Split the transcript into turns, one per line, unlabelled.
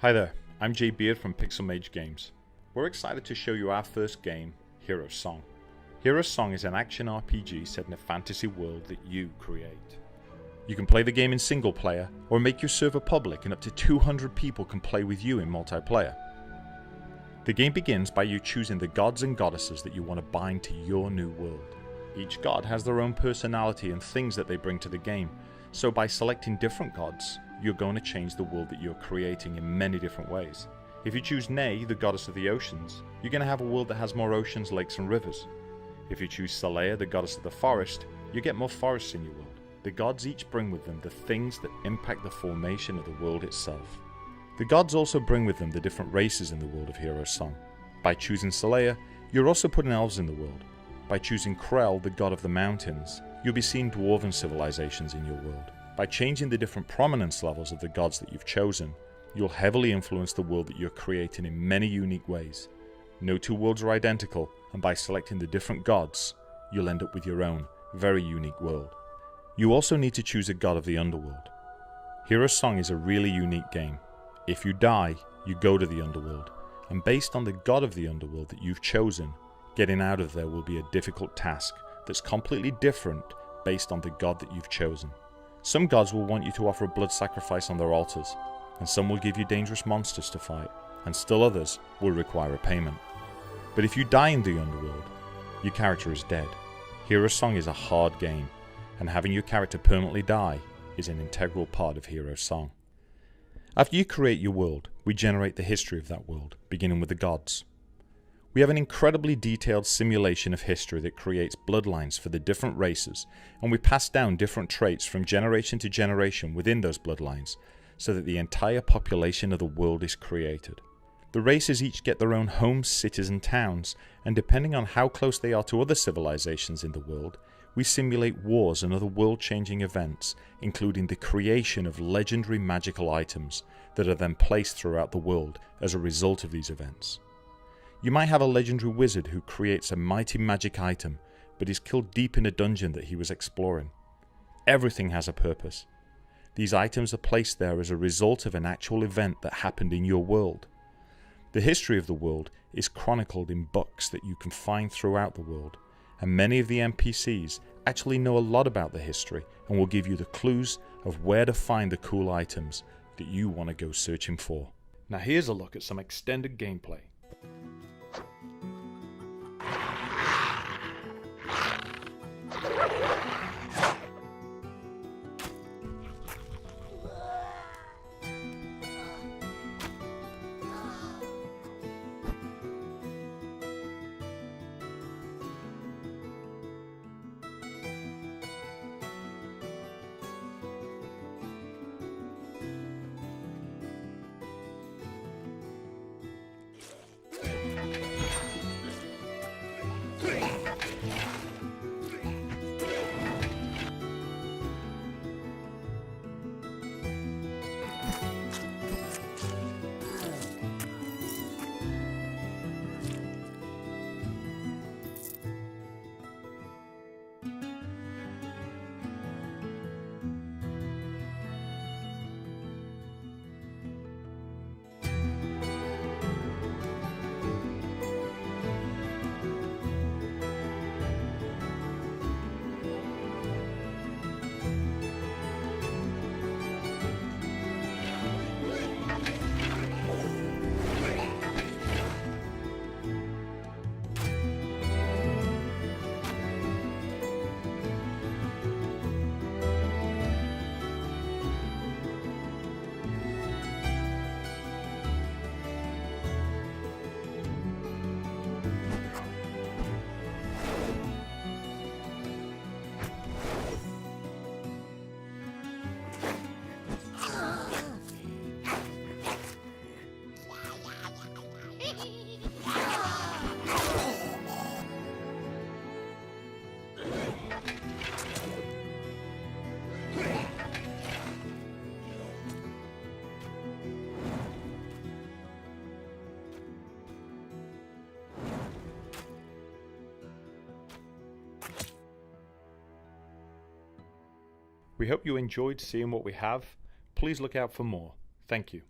Hi there, I'm Jay Beard from Pixel Mage Games. We're excited to show you our first game, Hero's Song. Hero's Song is an action RPG set in a fantasy world that you create. You can play the game in single player, or make your server public and up to 200 people can play with you in multiplayer. The game begins by you choosing the gods and goddesses that you want to bind to your new world. Each god has their own personality and things that they bring to the game, so by selecting different gods, you're going to change the world that you're creating in many different ways. If you choose Ney, the goddess of the oceans, you're going to have a world that has more oceans, lakes and rivers. If you choose Saleya, the goddess of the forest, you get more forests in your world. The gods each bring with them the things that impact the formation of the world itself. The gods also bring with them the different races in the world of Hero's Song. By choosing Saleya, you're also putting elves in the world. By choosing Krell, the god of the mountains, you'll be seeing dwarven civilizations in your world. By changing the different prominence levels of the gods that you've chosen, you'll heavily influence the world that you're creating in many unique ways. No two worlds are identical, and by selecting the different gods, you'll end up with your own, very unique world. You also need to choose a god of the underworld. Hero's Song is a really unique game. If you die, you go to the underworld, and based on the god of the underworld that you've chosen, getting out of there will be a difficult task that's completely different based on the god that you've chosen. Some gods will want you to offer a blood sacrifice on their altars, and some will give you dangerous monsters to fight, and still others will require a payment. But if you die in the underworld, your character is dead. Hero's Song is a hard game, and having your character permanently die is an integral part of Hero's Song. After you create your world, we generate the history of that world, beginning with the gods. We have an incredibly detailed simulation of history that creates bloodlines for the different races, and we pass down different traits from generation to generation within those bloodlines, so that the entire population of the world is created. The races each get their own homes, cities and towns, and depending on how close they are to other civilizations in the world, we simulate wars and other world-changing events, including the creation of legendary magical items that are then placed throughout the world as a result of these events. You might have a legendary wizard who creates a mighty magic item, but is killed deep in a dungeon that he was exploring. Everything has a purpose. These items are placed there as a result of an actual event that happened in your world. The history of the world is chronicled in books that you can find throughout the world, and many of the NPCs actually know a lot about the history and will give you the clues of where to find the cool items that you want to go searching for. Now here's a look at some extended gameplay. We hope you enjoyed seeing what we have. Please look out for more. Thank you.